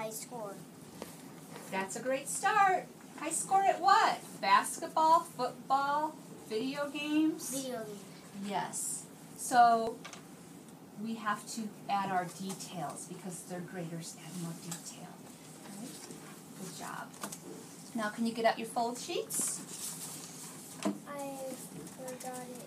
high score. That's a great start. High score at what? Basketball, football, video games? Video games. Yes. So we have to add our details because third graders add more detail. Right? Good job. Now can you get out your fold sheets? I forgot it.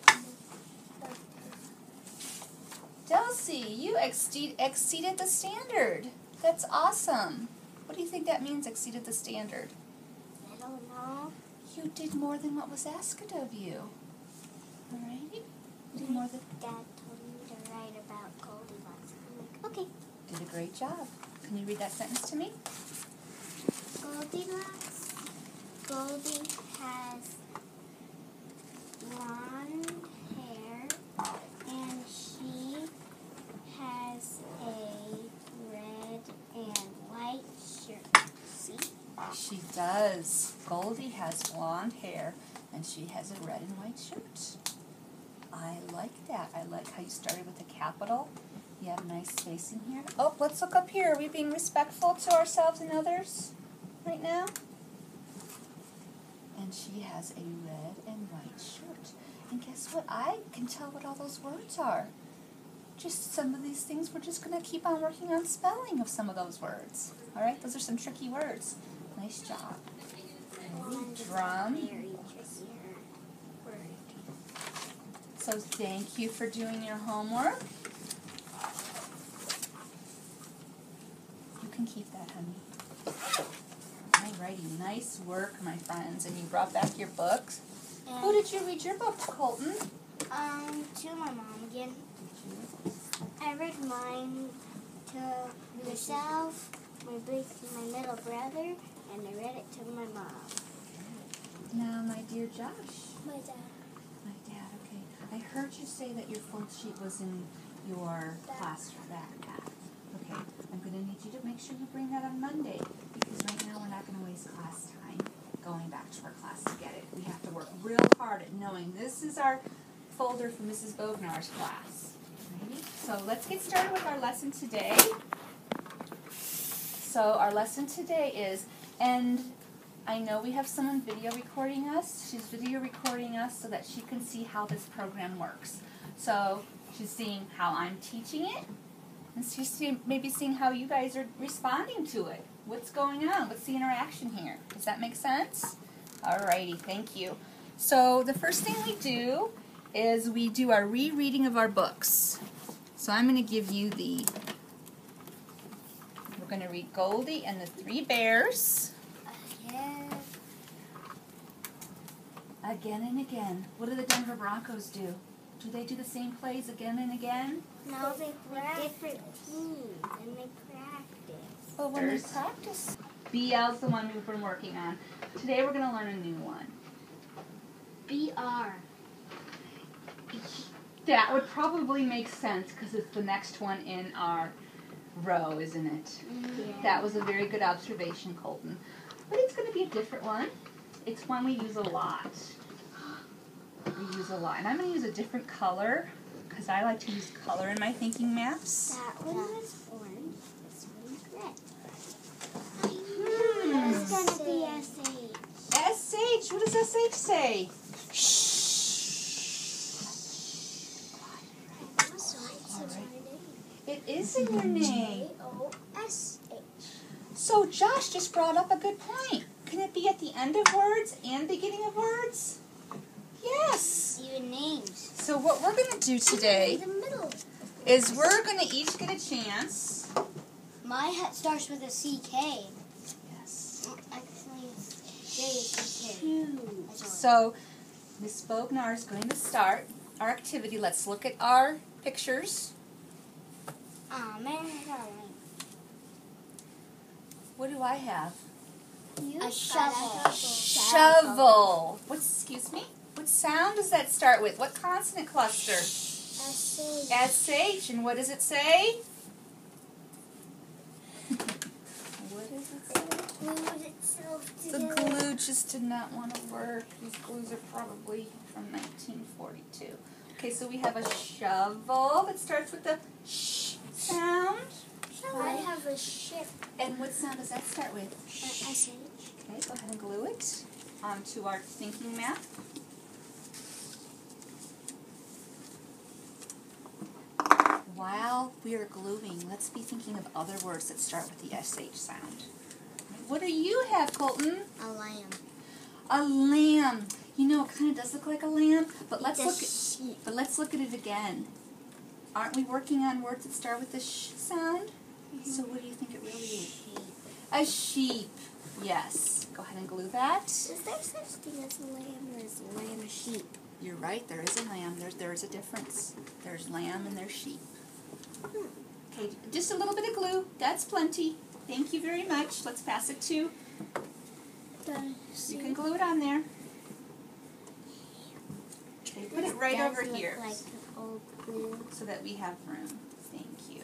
Delcy, you exceeded the standard. That's awesome. What do you think that means, exceeded the standard? I don't know. You did more than what was asked of you. All right? You did more than... Dad told me to write about Goldilocks. I'm like, okay. Did a great job. Can you read that sentence to me? Goldilocks. Goldie has blonde hair, and she has a red and white shirt. See? She does. Goldie has blonde hair, and she has a red and white shirt. I like that. I like how you started with a capital. You have nice spacing here. Oh, let's look up here. Are we being respectful to ourselves and others right now? And she has a red and white shirt. And guess what? I can tell what all those words are. Just some of these things, we're just going to keep on working on spelling of some of those words. All right? Those are some tricky words. Nice job. Drum. So thank you for doing your homework. You can keep that, honey. Alrighty, nice work, my friends. And you brought back your books. Who did you read your book to, Colton? To my mom again. Did you? I read mine to myself, my middle brother, and I read it to my mom. Now, my dear Josh. My dad. My dad, okay. I heard you say that your fold sheet was in your class backpack. Okay, I'm going to need you to make sure you bring that on Monday, because right now we're not going to waste class time going back to our class to get it. We have to work real hard at knowing this is our folder for Mrs. Bognar's class. Ready? So let's get started with our lesson today. So our lesson today is, and I know we have someone video recording us. She's video recording us so that she can see how this program works. So she's seeing how I'm teaching it, and she's maybe seeing how you guys are responding to it. What's going on? What's the interaction here? Does that make sense? Alrighty, thank you. So the first thing we do is we do our rereading of our books. So I'm going to give you we're going to read Goldie and the Three Bears. Again and again. What do the Denver Broncos do? Do they do the same plays again and again? No, they play different teams, and they practice. Well, when they practice. BL's the one we've been working on. Today we're going to learn a new one. BR. That would probably make sense because it's the next one in our row, isn't it? Yeah. That was a very good observation, Colton. But it's going to be a different one. It's one we use a lot. We use a lot. And I'm going to use a different color because I like to use color in my thinking maps. That one was orange. This one's red. It's going to be SH. SH. What does SH say? Shh. It is in your name. J-O-S-H. So Josh just brought up a good point. Can it be at the end of words and beginning of words? Yes. Even names. So what we're going to do today In the middle. is we're going to each get a chance. My hat starts with a CK. Yes. Actually, J-C-K. So Miss Bognar is going to start our activity. Let's look at our pictures. What do I have? A shovel. Shovel. Excuse me? What sound does that start with? What consonant cluster? SH. And what does it say? What does it say? Glued itself The together. glue just did not want to work. These glues are probably from 1942. Okay, so we have a shovel that starts with the sh sound. I have a ship. And what sound does that start with? SH. Okay, go ahead and glue it onto our thinking map. While we are gluing, let's be thinking of other words that start with the SH sound. What do you have, Colton? A lamb. A lamb. You know, it kind of does look like a lamb, but let's Sheep. look at it again. Aren't we working on words that start with the sh sound? Mm-hmm. So what do you think it really is? Sheep. A sheep. Yes. Go ahead and glue that. Is there such thing as a lamb, or is a lamb a sheep? You're right. There is a lamb. There is a difference. There's lamb and there's sheep. Okay, just a little bit of glue. That's plenty. Thank you very much. Let's pass it to. You can glue it on there. Okay, put it right over here, like old glue. so that we have room. Thank you.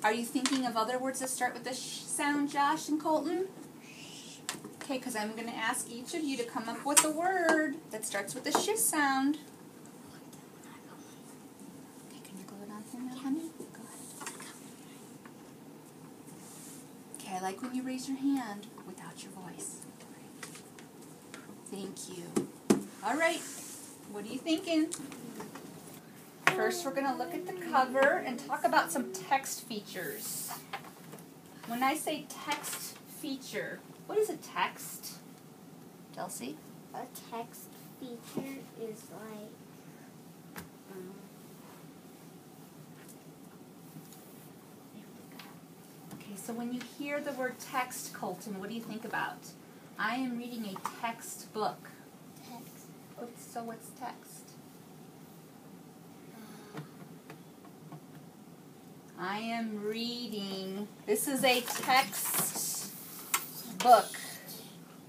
Are you thinking of other words that start with the sh sound, Josh and Colton? Okay, because I'm going to ask each of you to come up with a word that starts with the sh sound. Okay, can you glue it on here now, honey? Go ahead. Okay, I like when you raise your hand without your voice. Thank you. All right, what are you thinking? First, we're going to look at the cover and talk about some text features. When I say text feature, what is a text? Chelsea? A text feature is like Okay, so when you hear the word text, Colton, what do you think about? I am reading a textbook. text. So what's text? I am reading. This is a text book.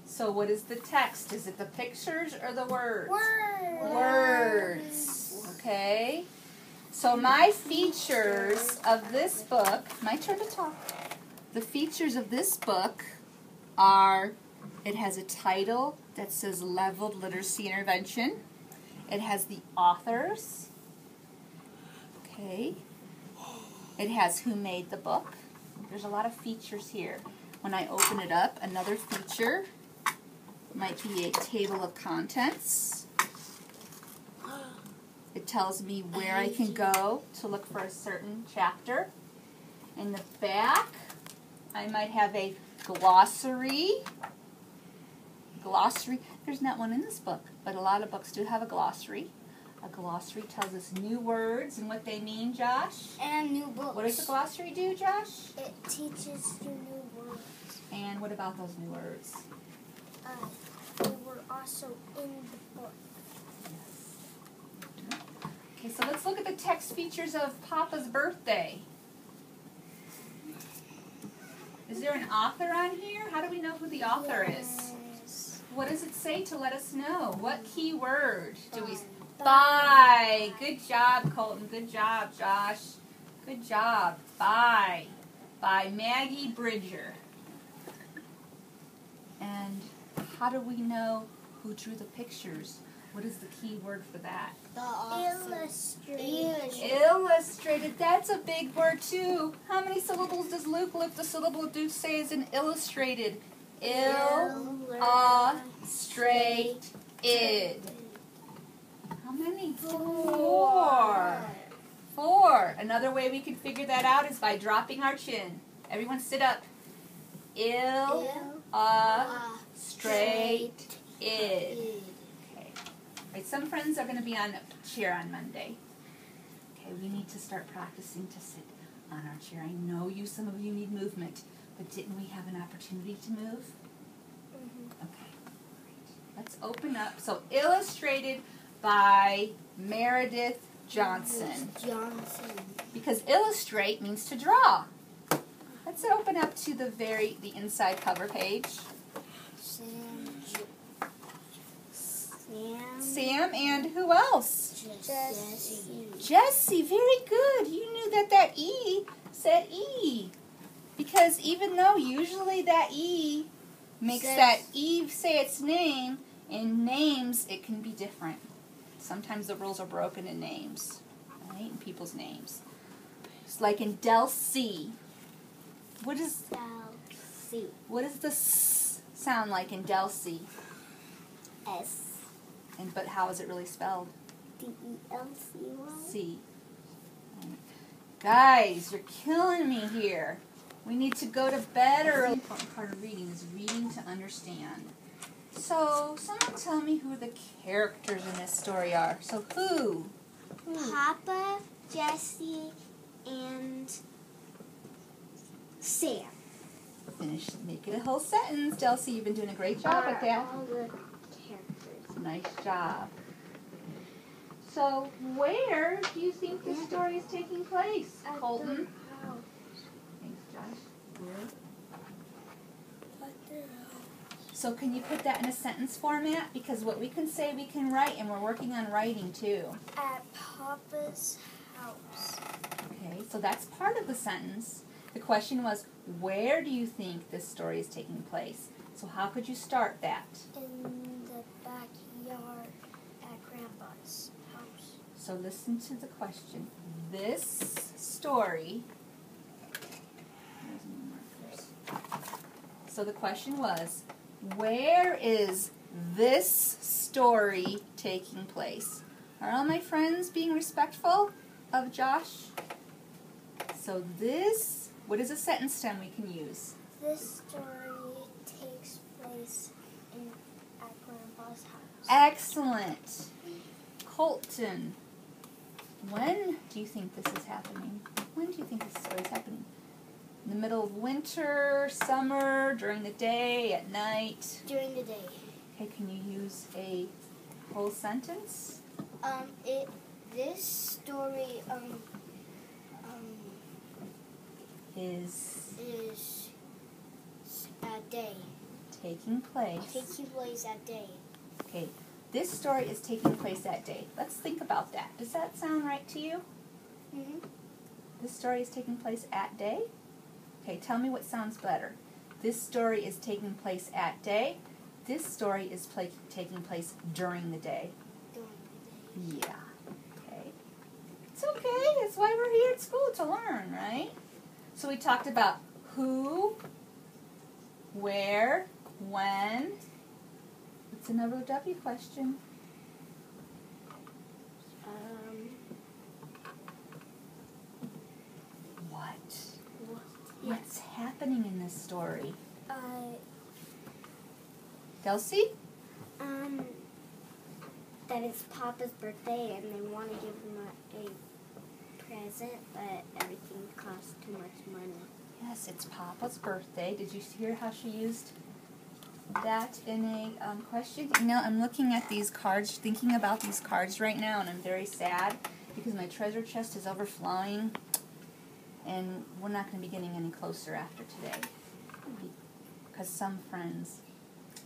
So what is the text? Is it the pictures or the words? Words. Okay. So my features of this book, my turn to talk. The features of this book are, it has a title that says Leveled Literacy Intervention. It has the authors. Okay. It has who made the book. There's a lot of features here. When I open it up, another feature might be a table of contents. It tells me where I can go to look for a certain chapter. In the back, I might have a glossary. There's not one in this book, but a lot of books do have a glossary. A glossary tells us new words and what they mean, Josh. And new books. What does a glossary do, Josh? It teaches you new words. And what about those new words? They were also in the book. Okay, so let's look at the text features of Papa's birthday. Is there an author on here? How do we know who the author is? What does it say to let us know? What key word do we... By. Good job, Colton. Good job, Josh. Good job. By. By Maggie Bridger. And how do we know who drew the pictures? What is the key word for that? Illustrated. Illustrated. That's a big word, too. How many syllables does Luke look? The syllable Luke say is an illustrated. Illustrated. How many? Four. Another way we can figure that out is by dropping our chin. Everyone sit up. Illustrated. Okay. Right, some friends are going to be on a chair on Monday. Okay, we need to start practicing to sit on our chair. I know some of you need movement, but didn't we have an opportunity to move? Okay, great. Let's open up. So, illustrated by Meredith Johnson. Because illustrate means to draw. Let's open up to the inside cover page. Sam and who else? Jessie, very good. You knew that E said E. Because even though usually that E makes that E say its name, in names it can be different. Sometimes the rules are broken in names, right? In people's names. It's like in Delcy. What is Delcy? What does the S sound like in Delcy? S. But how is it really spelled? D-E-L-C-Y. C. Guys, you're killing me here. We need to go to bed early. The important part of reading is reading to understand. So, someone tell me who the characters in this story are. So, who? Papa, Jesse, and Sam. Finish. Make it a whole sentence. Delcy, you've been doing a great job with that. All the characters. Nice job. So, where do you think this story is taking place, Colton? Thanks, Josh. So can you put that in a sentence format? Because what we can say we can write, and we're working on writing too. At Papa's house. Okay, so that's part of the sentence. The question was, where do you think this story is taking place? So how could you start that? In the backyard at Grandpa's house. So listen to the question. This story... So the question was, where is this story taking place? Are all my friends being respectful of Josh? So this, what is a sentence stem we can use? This story takes place at Grandpa's house. Excellent. Colton, when do you think this is happening? When do you think this story is happening? In the middle of winter, summer, during the day, at night? During the day. Okay, can you use a whole sentence? This story Is at day. Taking place. Taking place at day. Okay, this story is taking place at day. Let's think about that. Does that sound right to you? Mm-hmm. This story is taking place at day? Okay, tell me what sounds better. This story is taking place at day. This story is taking place during the day. During the day. Yeah. Okay. It's okay. That's why we're here at school, to learn, right? So we talked about who, where, when. It's another W question. What's happening in this story? Delcy? That it's Papa's birthday and they want to give him a present, but everything costs too much money. Yes, it's Papa's birthday. Did you hear how she used that in a question? You know, I'm looking at these cards, thinking about these cards right now, and I'm very sad because my treasure chest is overflowing. And we're not going to be getting any closer after today because some friends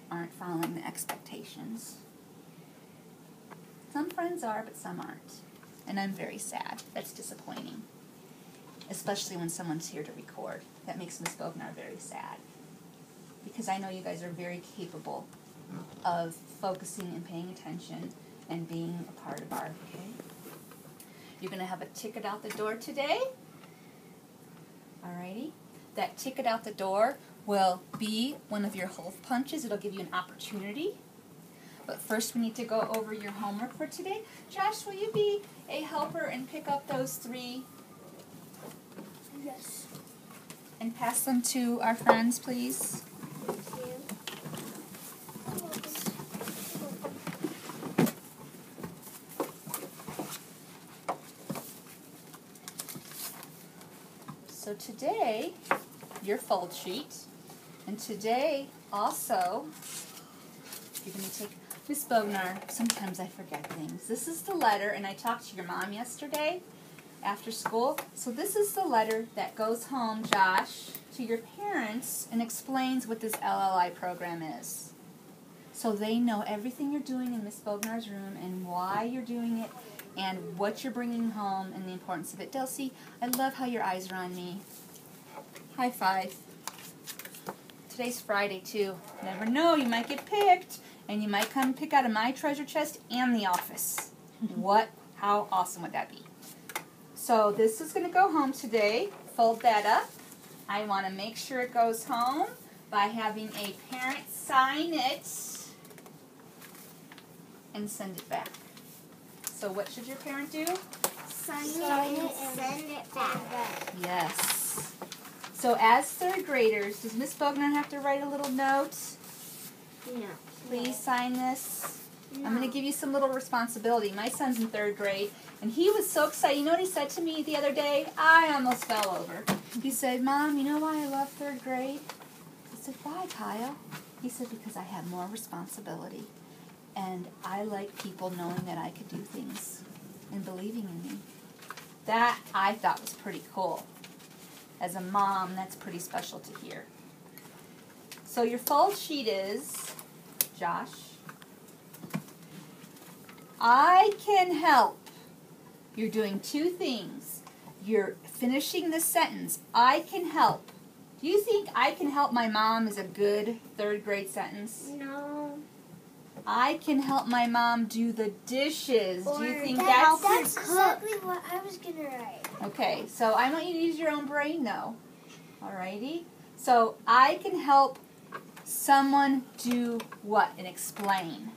aren't following the expectations. Some friends are, but some aren't. And I'm very sad. That's disappointing. Especially when someone's here to record. That makes Miss Bognar very sad. Because I know you guys are very capable of focusing and paying attention and being a part of our, okay? You're going to have a ticket out the door today. Alrighty, that ticket out the door will be one of your hole punches. It'll give you an opportunity. But first we need to go over your homework for today. Josh, will you be a helper and pick up those 3? Yes. And pass them to our friends, please? Thank you. So today, your fold sheet, and today also, you're going to take, Miss Bognar, sometimes I forget things. This is the letter, and I talked to your mom yesterday after school. So this is the letter that goes home, Josh, to your parents and explains what this LLI program is. So they know everything you're doing in Miss Bognar's room and why you're doing it and what you're bringing home and the importance of it. Delcy, I love how your eyes are on me. High five. Today's Friday, too. Never know, you might get picked, and you might come pick out of my treasure chest and the office. How awesome would that be? So this is going to go home today. Fold that up. I want to make sure it goes home by having a parent sign it and send it back. So what should your parent do? Sign it and send it back. Yes. So as third graders, does Miss Bogner have to write a little note? No. Please sign this. No. I'm going to give you some little responsibility. My son's in third grade, and he was so excited. You know what he said to me the other day? I almost fell over. He said, Mom, you know why I love third grade? I said, why, Kyle? He said, because I have more responsibility, and I like people knowing that I could do things and believing in me. That I thought was pretty cool. As a mom, that's pretty special to hear. So your fold sheet is, Josh, I can help. You're doing two things. You're finishing the sentence. I can help. Do you think I can help my mom is a good third grade sentence? No. I can help my mom do the dishes. Do you think That's that's exactly what I was going to write. okay, so I want you to use your own brain, though. Alrighty? So I can help someone do what and explain.